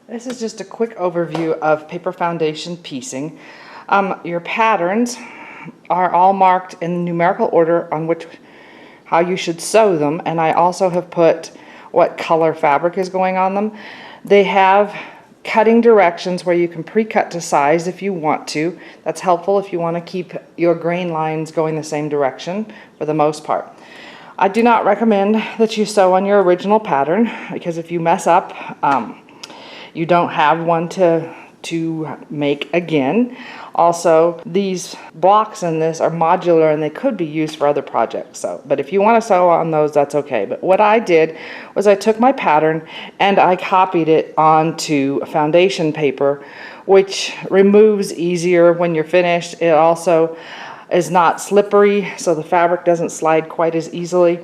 This is just a quick overview of paper foundation piecing. Your patterns are all marked in numerical order on how you should sew them, and I also have put what color fabric is going on them. They have cutting directions where you can pre-cut to size if you want to. That's helpful if you want to keep your grain lines going the same direction for the most part. I do not recommend that you sew on your original pattern, because if you mess up, you don't have one to make again. Also, these blocks in this are modular and they could be used for other projects. But if you want to sew on those, that's okay. But what I did was I took my pattern and I copied it onto foundation paper, which removes easier when you're finished. It also is not slippery, so the fabric doesn't slide quite as easily.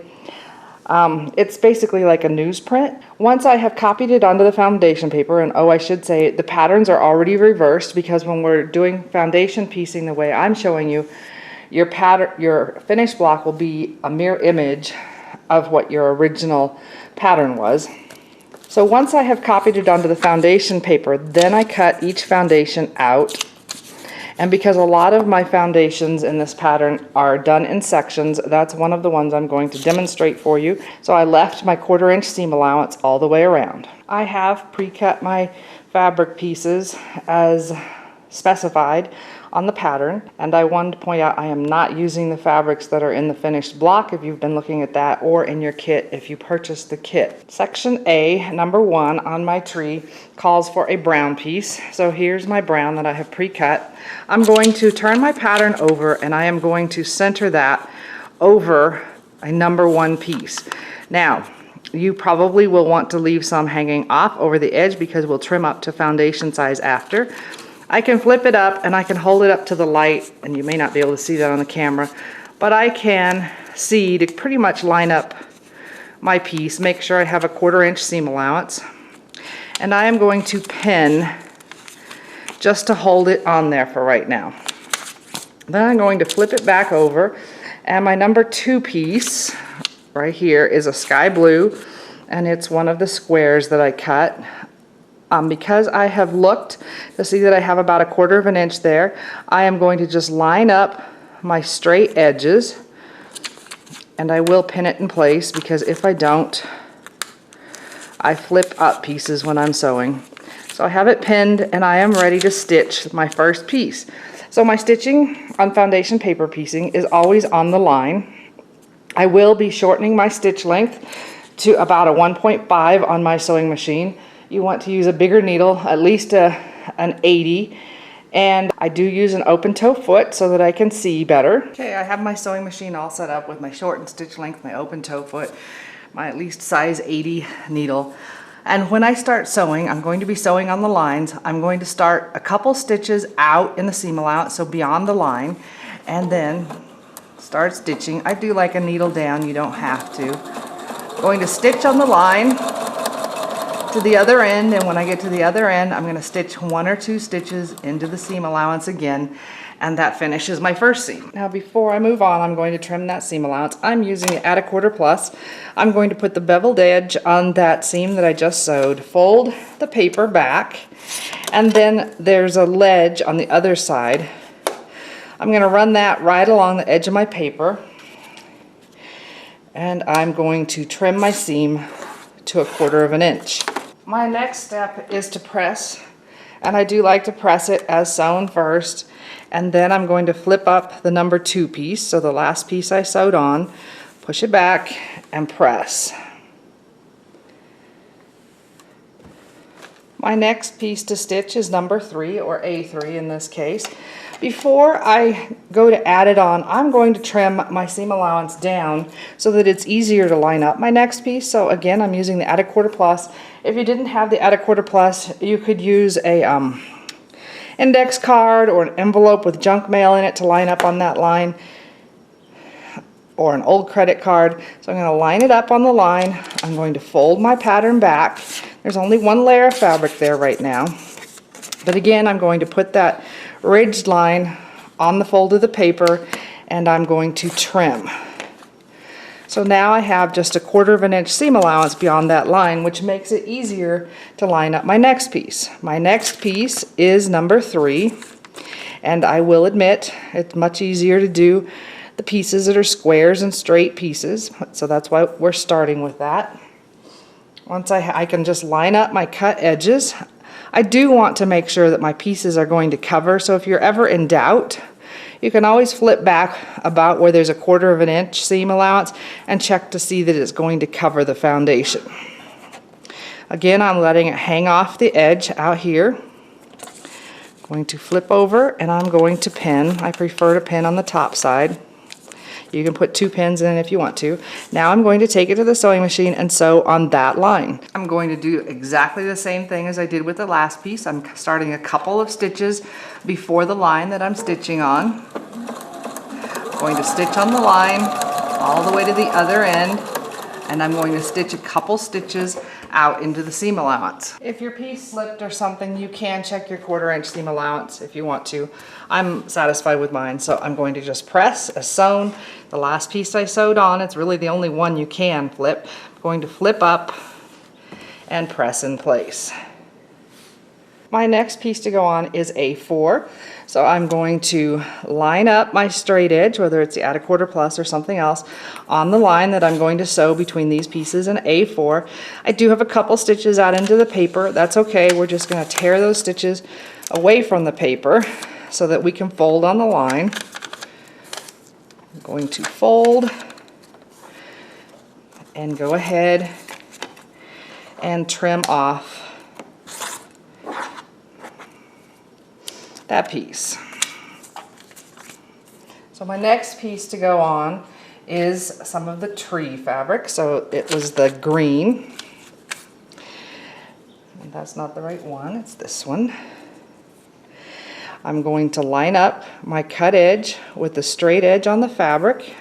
It's basically like a newsprint. Once I have copied it onto the foundation paper, and I should say the patterns are already reversed, because when we're doing foundation piecing the way I'm showing you, your finished block will be a mirror image of what your original pattern was. So once I have copied it onto the foundation paper, then I cut each foundation out. And because a lot of my foundations in this pattern are done in sections, that's one of the ones I'm going to demonstrate for you. So I left my 1/4 inch seam allowance all the way around. I have pre-cut my fabric pieces as specified on the pattern, and I wanted to point out I am not using the fabrics that are in the finished block if you've been looking at that, or in your kit if you purchased the kit. Section A, number 1 on my tree, calls for a brown piece. So here's my brown that I have pre-cut. I'm going to turn my pattern over and I am going to center that over a number 1 piece. Now, you probably will want to leave some hanging off over the edge because we'll trim up to foundation size after. I can flip it up and I can hold it up to the light, and you may not be able to see that on the camera, but I can see to pretty much line up my piece, make sure I have a 1/4 inch seam allowance, and I am going to pin just to hold it on there for right now. Then I'm going to flip it back over, and my number 2 piece right here is a sky blue, and it's one of the squares that I cut. Because I have looked to see that I have about a 1/4 inch there, I am going to just line up my straight edges, and I will pin it in place, because if I don't, I flip up pieces when I'm sewing. So I have it pinned and I am ready to stitch my first piece. So my stitching on foundation paper piecing is always on the line. I will be shortening my stitch length to about a 1.5 on my sewing machine. You want to use a bigger needle, at least an 80, and I do use an open toe foot so that I can see better. Okay, I have my sewing machine all set up with my shortened stitch length, my open toe foot, my at least size 80 needle. And when I start sewing, I'm going to be sewing on the lines. I'm going to start a couple stitches out in the seam allowance, so beyond the line, and then start stitching. I do like a needle down, you don't have to. Going to stitch on the line to the other end, and when I get to the other end, I'm going to stitch 1 or 2 stitches into the seam allowance again, and that finishes my first seam. Now before I move on, I'm going to trim that seam allowance. I'm using it at a 1/4 plus. I'm going to put the beveled edge on that seam that I just sewed, fold the paper back, and then there's a ledge on the other side. I'm going to run that right along the edge of my paper, and I'm going to trim my seam to a 1/4 inch. My next step is to press, and I do like to press it as sewn first, and then I'm going to flip up the number 2 piece, so the last piece I sewed on, push it back and press. My next piece to stitch is number 3, or A3 in this case. Before I go to add it on, I'm going to trim my seam allowance down so that it's easier to line up my next piece. So again, I'm using the at a 1/4 plus. If you didn't have the at a 1/4 plus, you could use a index card or an envelope with junk mail in it to line up on that line, or an old credit card. So I'm going to line it up on the line. I'm going to fold my pattern back. There's only 1 layer of fabric there right now. But again, I'm going to put that ridged line on the fold of the paper, and I'm going to trim. So now I have just a 1/4 of an inch seam allowance beyond that line, which makes it easier to line up my next piece. My next piece is number 3, and I will admit it's much easier to do the pieces that are squares and straight pieces, so that's why we're starting with that. Once I can just line up my cut edges. I do want to make sure that my pieces are going to cover, so if you're ever in doubt, you can always flip back about where there's a 1/4 of an inch seam allowance and check to see that it's going to cover the foundation. Again, I'm letting it hang off the edge out here. I'm going to flip over and I'm going to pin. I prefer to pin on the top side. You can put 2 pins in if you want to. Now I'm going to take it to the sewing machine and sew on that line. I'm going to do exactly the same thing as I did with the last piece. I'm starting a couple of stitches before the line that I'm stitching on. I'm going to stitch on the line all the way to the other end, and I'm going to stitch a couple stitches out into the seam allowance. If your piece slipped or something, you can check your 1/4 inch seam allowance if you want to. I'm satisfied with mine, so I'm going to just press as sewn. The last piece I sewed on, it's really the only one you can flip. I'm going to flip up and press in place. My next piece to go on is A4. So I'm going to line up my straight edge, whether it's the add a 1/4 plus or something else, on the line that I'm going to sew between these pieces in A4. I do have a couple stitches out into the paper. That's okay. We're just going to tear those stitches away from the paper so that we can fold on the line. I'm going to fold and go ahead and trim off that piece. So my next piece to go on is some of the tree fabric. So it was the green. And that's not the right one, it's this one. I'm going to line up my cut edge with the straight edge on the fabric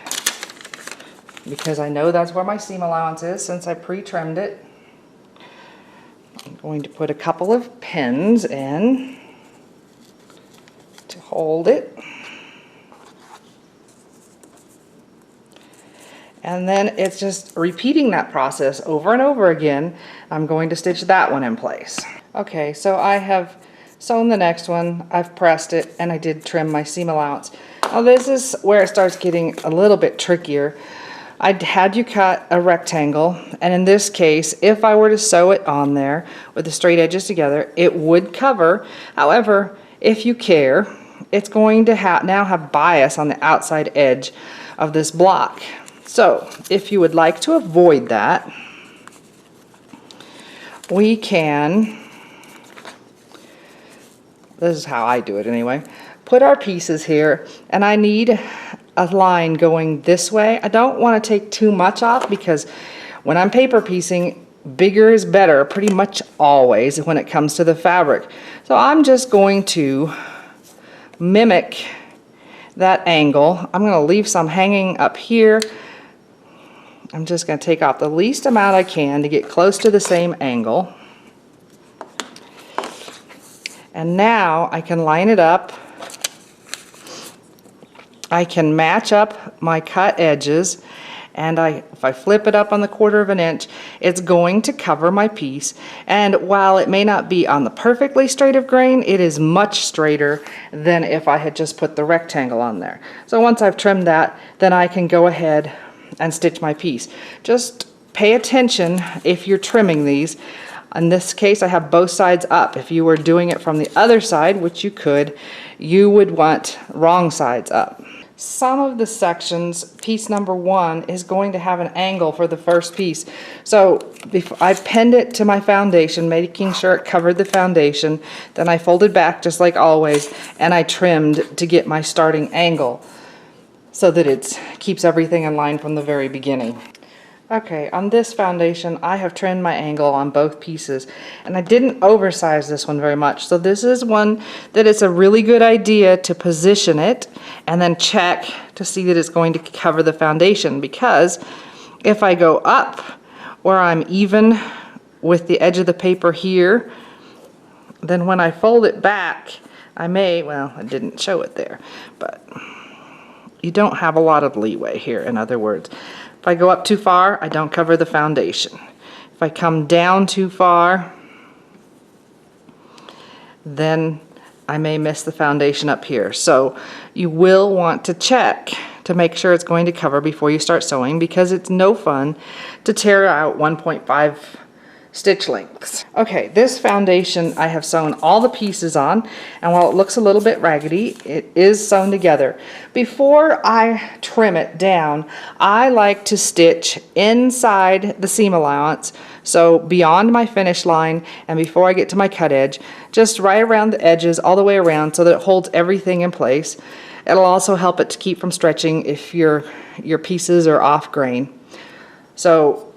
because I know that's where my seam allowance is since I pre-trimmed it. I'm going to put a couple of pins in to hold it. And then it's just repeating that process over and over again. I'm going to stitch that one in place. Okay, so I have sewn the next one, I've pressed it, and I did trim my seam allowance. Now this is where it starts getting a little bit trickier. I had you cut a rectangle, and in this case, if I were to sew it on there with the straight edges together, it would cover. However, if you care, it's going to now have bias on the outside edge of this block. So if you would like to avoid that, we can, this is how I do it anyway, put our pieces here, and I need a line going this way. I don't want to take too much off because when I'm paper piecing, bigger is better pretty much always when it comes to the fabric. So I'm just going to mimic that angle. I'm going to leave some hanging up here. I'm just going to take off the least amount I can to get close to the same angle. And now I can line it up. I can match up my cut edges, and if I flip it up on the 1/4 of an inch, it's going to cover my piece. And while it may not be on the perfectly straight of grain, it is much straighter than if I had just put the rectangle on there. So once I've trimmed that, then I can go ahead and stitch my piece. Just pay attention if you're trimming these. In this case, I have both sides up. If you were doing it from the other side, which you could, you would want wrong sides up. Some of the sections, piece number 1 is going to have an angle for the first piece. So I pinned it to my foundation, making sure it covered the foundation. Then I folded back just like always, and I trimmed to get my starting angle so that it keeps everything in line from the very beginning. Okay, on this foundation, I have trimmed my angle on both pieces, and I didn't oversize this one very much. So this is one that it's a really good idea to position it and then check to see that it's going to cover the foundation, because if I go up where I'm even with the edge of the paper here, then when I fold it back, I may, well, I didn't show it there, but you don't have a lot of leeway here, in other words. If I go up too far, I don't cover the foundation. If I come down too far, then I may miss the foundation up here. So you will want to check to make sure it's going to cover before you start sewing, because it's no fun to tear out 1.5 stitch lengths. Okay, this foundation I have sewn all the pieces on, and while it looks a little bit raggedy, it is sewn together. Before I trim it down, I like to stitch inside the seam allowance, so beyond my finish line and before I get to my cut edge, just right around the edges all the way around so that it holds everything in place. It'll also help it to keep from stretching if your pieces are off grain. So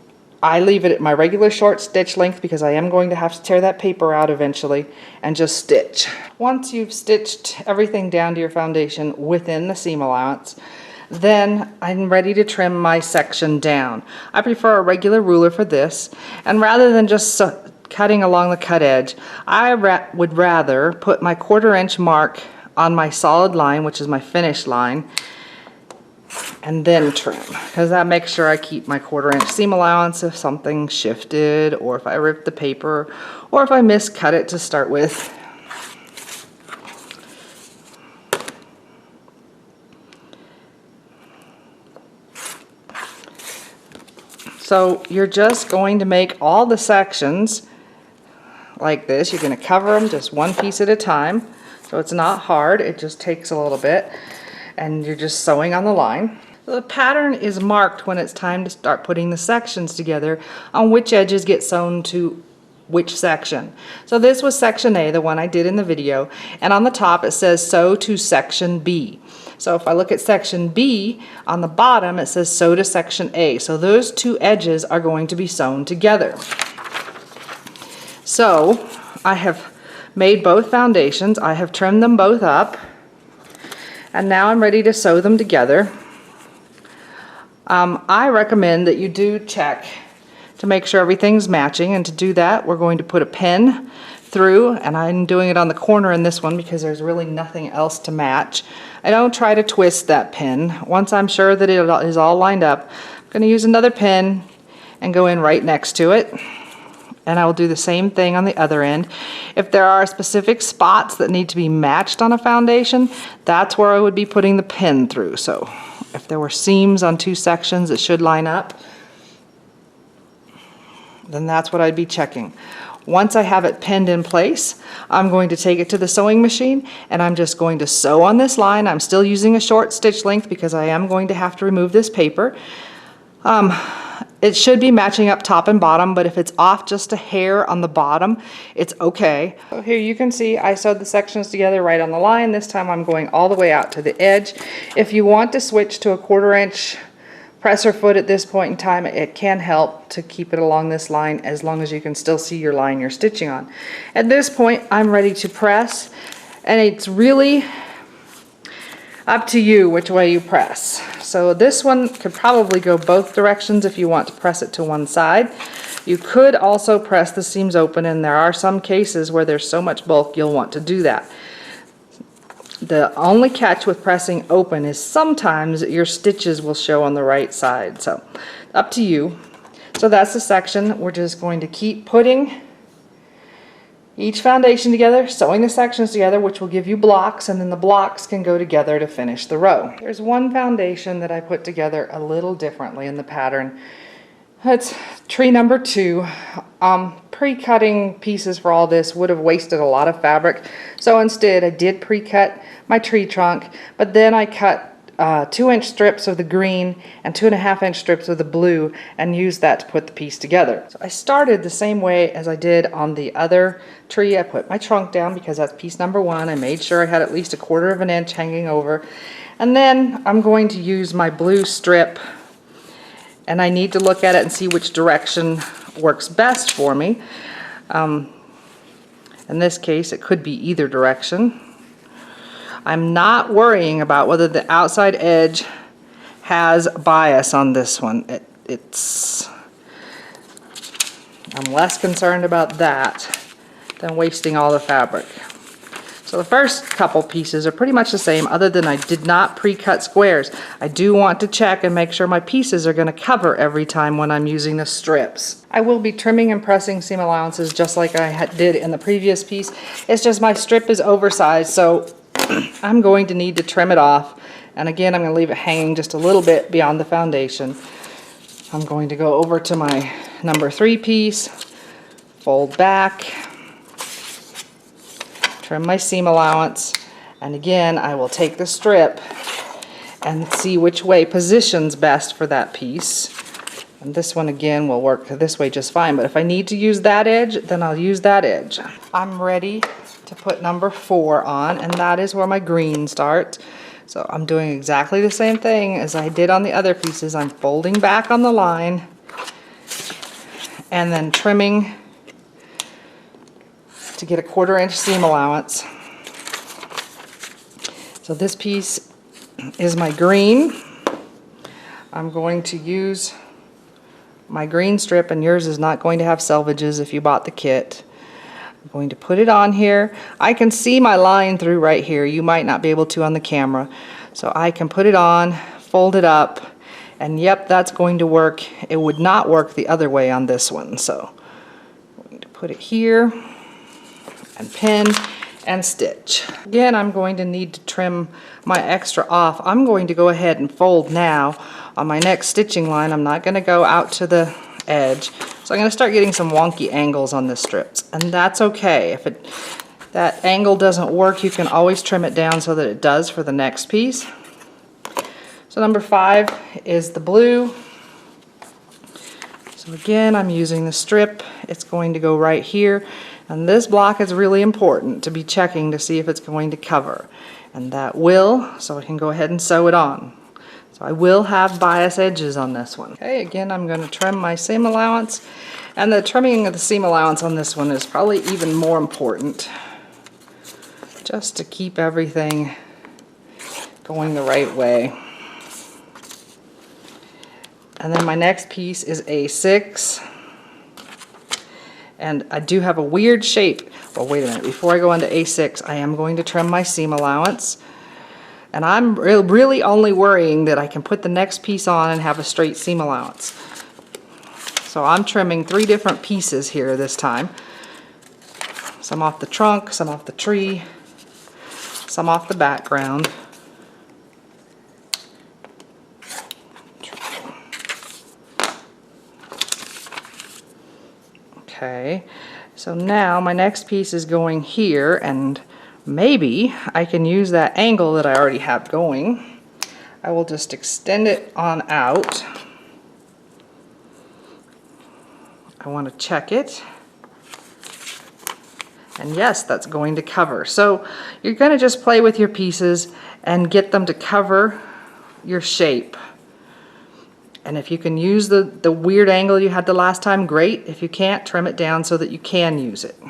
I leave it at my regular short stitch length because I am going to have to tear that paper out eventually, and just stitch. Once you've stitched everything down to your foundation within the seam allowance, then I'm ready to trim my section down. I prefer a regular ruler for this, and rather than just cutting along the cut edge, I would rather put my 1/4 inch mark on my solid line, which is my finish line, and then trim, because that makes sure I keep my 1/4 inch seam allowance if something shifted, or if I ripped the paper, or if I miscut it to start with. So you're just going to make all the sections like this. You're going to cover them just one piece at a time, so it's not hard, it just takes a little bit, and you're just sewing on the line. The pattern is marked when it's time to start putting the sections together on which edges get sewn to which section. So this was section A, the one I did in the video, and on the top it says sew to section B. So if I look at section B, on the bottom it says sew to section A. So those two edges are going to be sewn together. So I have made both foundations, I have trimmed them both up, and now I'm ready to sew them together. I recommend that you do check to make sure everything's matching, and to do that we're going to put a pin through, and I'm doing it on the corner in this one because there's really nothing else to match. I don't try to twist that pin. Once I'm sure that it is all lined up, I'm going to use another pin and go in right next to it, and I will do the same thing on the other end. If there are specific spots that need to be matched on a foundation, that's where I would be putting the pin through. So if there were seams on two sections that should line up, then that's what I'd be checking. Once I have it pinned in place, I'm going to take it to the sewing machine, and I'm just going to sew on this line. I'm still using a short stitch length because I am going to have to remove this paper. It should be matching up top and bottom, but if it's off just a hair on the bottom, it's okay. So here you can see I sewed the sections together right on the line. This time I'm going all the way out to the edge. If you want to switch to a 1/4 inch presser foot at this point in time, it can help to keep it along this line as long as you can still see your line you're stitching on. At this point I'm ready to press, and it's really up to you which way you press. So this one could probably go both directions if you want to press it to one side. You could also press the seams open, and there are some cases where there's so much bulk you'll want to do that. The only catch with pressing open is sometimes your stitches will show on the right side, so up to you. So that's the section. We're just going to keep putting each foundation together, sewing the sections together, which will give you blocks, and then the blocks can go together to finish the row. There's one foundation that I put together a little differently in the pattern. It's tree number 2. Pre-cutting pieces for all this would have wasted a lot of fabric, so instead I did pre-cut my tree trunk, but then I cut 2-inch strips of the green and 2.5-inch strips of the blue and used that to put the piece together. So I started the same way as I did on the other tree. I put my trunk down because that's piece number 1. I made sure I had at least 1/4 of an inch hanging over, and then I'm going to use my blue strip, and I need to look at it and see which direction works best for me. In this case it could be either direction. I'm not worrying about whether the outside edge has bias on this one. I'm less concerned about that than wasting all the fabric. So the first couple pieces are pretty much the same, other than I did not pre-cut squares. I do want to check and make sure my pieces are going to cover every time when I'm using the strips. I will be trimming and pressing seam allowances just like I did in the previous piece. It's just my strip is oversized, so I'm going to need to trim it off. And again, I'm going to leave it hanging just a little bit beyond the foundation. I'm going to go over to my number 3 piece, fold back, trim my seam allowance, and again I will take the strip and see which way positions best for that piece. And this one again will work this way just fine, but if I need to use that edge, then I'll use that edge. I'm ready to put number 4 on, and that is where my green starts. So I'm doing exactly the same thing as I did on the other pieces. I'm folding back on the line and then trimming to get a 1/4 inch seam allowance. So this piece is my green. I'm going to use my green strip, and yours is not going to have selvages if you bought the kit. I'm going to put it on here. I can see my line through right here. You might not be able to on the camera. So I can put it on, fold it up, and yep, that's going to work. It would not work the other way on this one. So I'm going to put it here and pin and stitch. Again, I'm going to need to trim my extra off. I'm going to go ahead and fold now on my next stitching line. I'm not going to go out to the edge. So I'm going to start getting some wonky angles on the strips, and that's okay. If that angle doesn't work, you can always trim it down so that it does for the next piece. So number 5 is the blue. So again, I'm using the strip. It's going to go right here. And this block is really important to be checking to see if it's going to cover. And that will, so I can go ahead and sew it on. So I will have bias edges on this one. Okay, again, I'm going to trim my seam allowance. And the trimming of the seam allowance on this one is probably even more important, just to keep everything going the right way. And then my next piece is A6. And I do have a weird shape. Well, wait a minute. Before I go into A6, I am going to trim my seam allowance. And I'm really only worrying that I can put the next piece on and have a straight seam allowance. So I'm trimming 3 different pieces here this time. Some off the trunk, some off the tree, some off the background. Okay, so now my next piece is going here, and maybe I can use that angle that I already have going. I will just extend it on out. I want to check it. And yes, that's going to cover. So you're going to just play with your pieces and get them to cover your shape. And if you can use the weird angle you had the last time, great. If you can't, trim it down so that you can use it.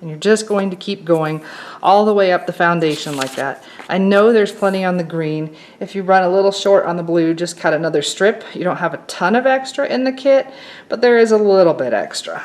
And you're just going to keep going all the way up the foundation like that. I know there's plenty on the green. If you run a little short on the blue, just cut another strip. You don't have a ton of extra in the kit, but there is a little bit extra.